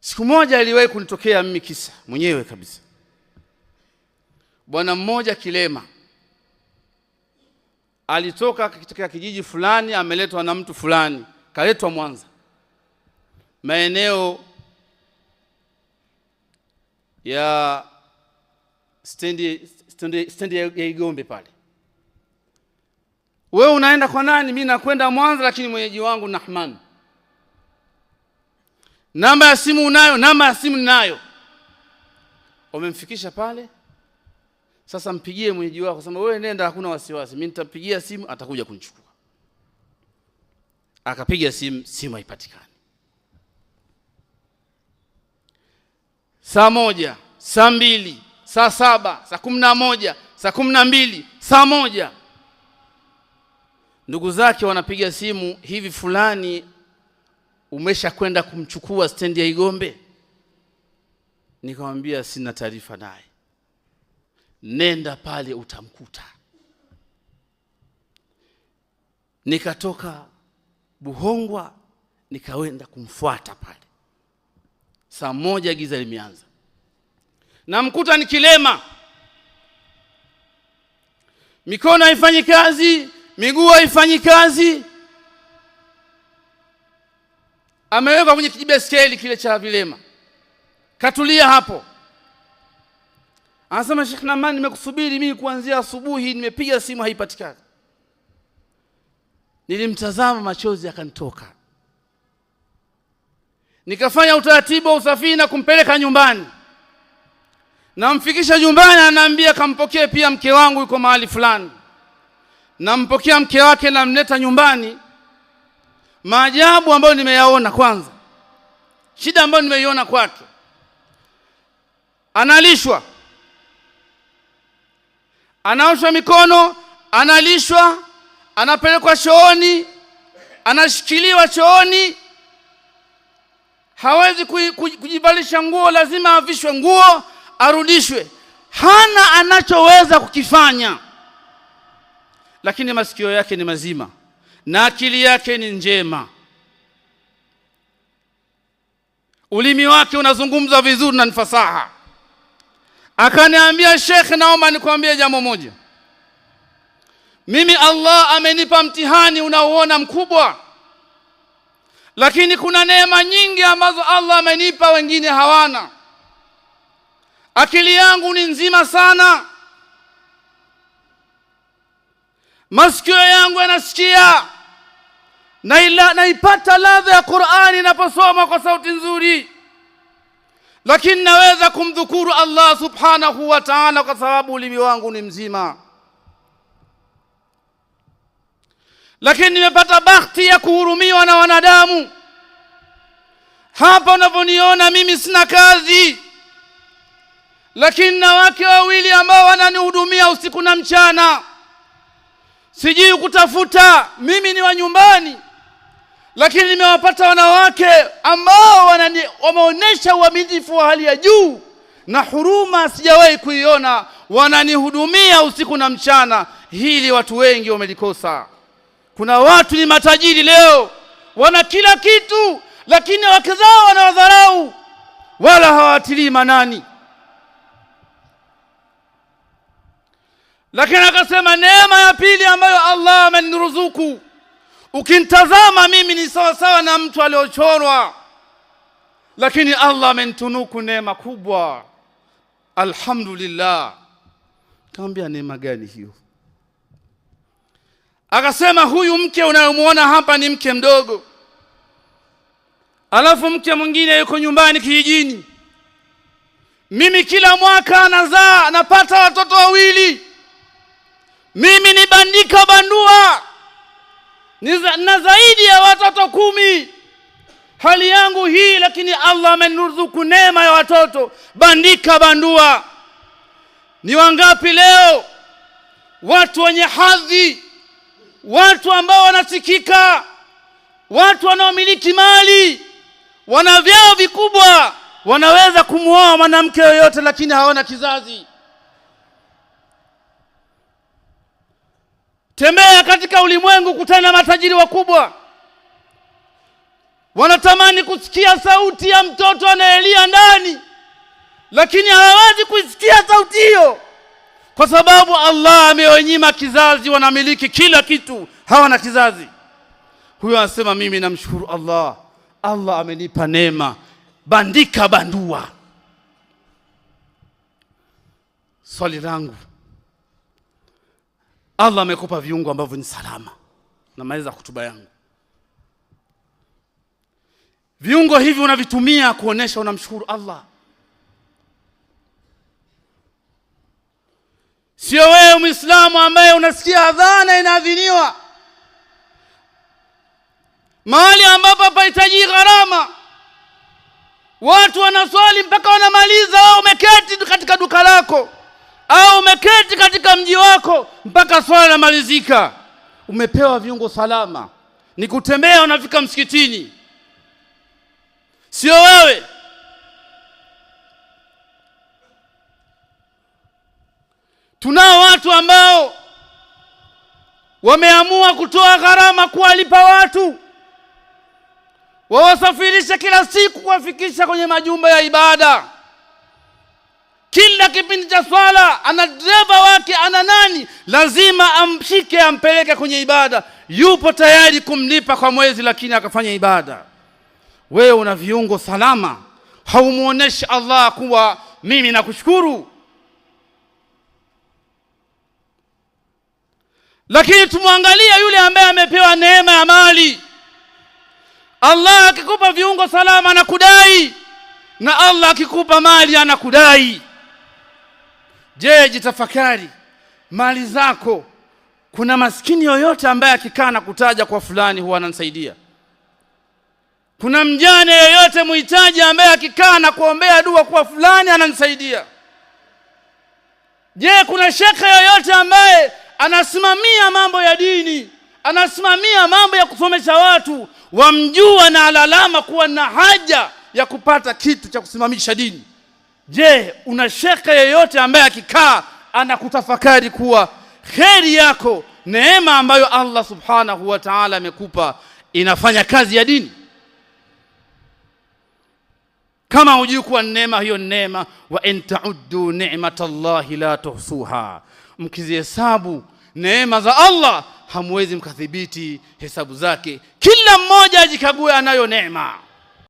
Siku moja iliwahi kunitokea mimi kisa mwenyewe kabisa. Bwana mmoja kilema alitoka katika kijiji fulani, ameletwa na mtu fulani, kaletwa Mwanza, maeneo ya stendi ya Igombe pale. Wewe unaenda kwa nani? Mimi nakwenda Mwanza, lakini mwenyeji wangu Nahman. Namba ya simu unayo? Namba ya simu ninayo. Wamemfikisha pale. Sasa mpigie mwenyeji wako, sema wewe nenda, hakuna wasiwasi, mimi nitapigia simu, atakuja kunichukua. Akapiga simu, simu haipatikani. Saa 1, saa 2, saa 7, saa 11, saa 12, saa 1. Ndugu zake wanapiga simu, hivi fulani umesha kwenda kumchukua stendi ya Igombe? Nikamwambia sina taarifa naye. Nenda pale utamkuta. Nikatoka Buhongwa nikawenda kumfuata pale. Saa 1 giza limeanza. Namkuta ni kilema. Mikono haifanyi kazi, miguu haifanyi kazi. Ameweka kwenye kijibeskeli kile cha vilema. Katulia hapo. Anasema Sheikh Naman, nimekusubiri mimi kuanzia asubuhi, nimepiga simu haipatikani. Nilimtazama, machozi yakanitoka. Nikafanya utaratibu wa usafiri na kumpeleka nyumbani. Namfikisha nyumbani, ananiambia kampokee pia mke wangu yuko mahali fulani. Nampokea mke wake, namleta nyumbani. Maajabu ambayo nimeyaona, kwanza shida ambayo nimeiona kwake, analishwa, anaoshwa mikono, analishwa, anapelekwa chooni, anashikiliwa chooni, hawezi kujibalisha nguo, lazima avishwe nguo, arudishwe. Hana anachoweza kukifanya, lakini masikio yake ni mazima na akili yake ni njema. Ulimi wake unazungumza vizuri na fasaha. Akaniambia, Sheikh, naomba nikwambie jambo moja. Mimi Allah amenipa mtihani unaoona mkubwa, lakini kuna neema nyingi ambazo Allah amenipa wengine hawana. Akili yangu ni nzima sana, masikio yangu yanasikia, naipata ladha ya Qur'ani ninaposoma kwa sauti nzuri, lakini naweza kumdhukuru Allah subhanahu wa ta'ala kwa sababu ulimi wangu ni mzima. Lakini nimepata bahati ya kuhurumiwa na wanadamu. Hapa unavyoniona mimi sina kazi, lakini na wake wawili ambao wananihudumia usiku na mchana. Sijui kutafuta, mimi ni wa nyumbani, lakini nimewapata wanawake ambao wameonyesha uaminifu wa hali ya juu na huruma sijawahi kuiona, wananihudumia usiku na mchana. Hili watu wengi wamelikosa. Kuna watu ni matajiri leo, wana kila kitu, lakini wake zao wanawadharau wala hawatilii manani. Lakini akasema neema ya pili ambayo Allah ameniruzuku, ukinitazama mimi ni sawa sawa na mtu aliochorwa, lakini Allah amenitunuku neema kubwa. Alhamdulillah. Kaambia, neema gani hiyo? Akasema, huyu mke unayomuona hapa ni mke mdogo, alafu mke mwingine yuko nyumbani kijijini. Mimi kila mwaka nazaa, napata watoto wawili. Mimi ni bandika bandua, na zaidi ya watoto 10. Hali yangu hii, lakini Allah ameniruzuku neema ya watoto bandika bandua. Ni wangapi leo watu wenye hadhi, watu ambao wanasikika, watu wanaomiliki mali, wana vyao vikubwa, wanaweza kumuoa mwanamke yoyote, lakini hawana kizazi. Tembea katika ulimwengu, kutana matajiri wakubwa. wanatamani kusikia sauti ya mtoto anayelia ndani, lakini hawawezi kuisikia sauti hiyo kwa sababu Allah amewanyima kizazi, wanamiliki kila kitu, hawana kizazi. Huyo anasema mimi namshukuru Allah, Allah amenipa neema, bandika bandua. Swali langu, Allah amekupa viungo ambavyo ni salama. Namaliza hotuba yangu. Viungo hivi unavitumia kuonesha unamshukuru Allah. Sio wewe Muislamu ambaye unasikia adhana inaadhiniwa mahali ambapo pahitaji gharama, watu wanaswali mpaka wanamaliza, au umeketi katika duka lako au umeketi katika mji wako mpaka swala inamalizika, umepewa viungo salama, ni kutembea unafika msikitini. Sio wewe. Tunao watu ambao wameamua kutoa gharama kuwalipa watu wawasafirisha kila siku kuwafikisha kwenye majumba ya ibada. Kila kipindi cha swala ana dereva wake, ana nani, lazima amshike ampeleke kwenye ibada. Yupo tayari kumlipa kwa mwezi, lakini akafanya ibada. Wewe una viungo salama, haumuoneshi Allah kuwa mimi nakushukuru. Lakini tumwangalia yule ambaye amepewa neema ya mali. Allah akikupa viungo salama anakudai, na Allah akikupa mali anakudai. Je, jitafakari mali zako. Kuna maskini yoyote ambaye akikaa na kutaja kwa fulani huwa ananisaidia? Kuna mjane yoyote muhitaji ambaye akikaa na kuombea dua kwa fulani ananisaidia? Je, kuna shekhe yoyote ambaye anasimamia mambo ya dini, anasimamia mambo ya kusomesha watu, wamjua na alalama kuwa na haja ya kupata kitu cha kusimamisha dini? Je, una shekhe yoyote ambaye akikaa anakutafakari kuwa kheri yako, neema ambayo Allah subhanahu wa ta'ala amekupa inafanya kazi ya dini? Kama hujui kuwa neema hiyo neema, wa in ta'uddu ni'matallahi la tuhsuha, mkizihesabu neema za Allah hamwezi mkadhibiti hesabu zake. Kila mmoja ajikague anayo neema.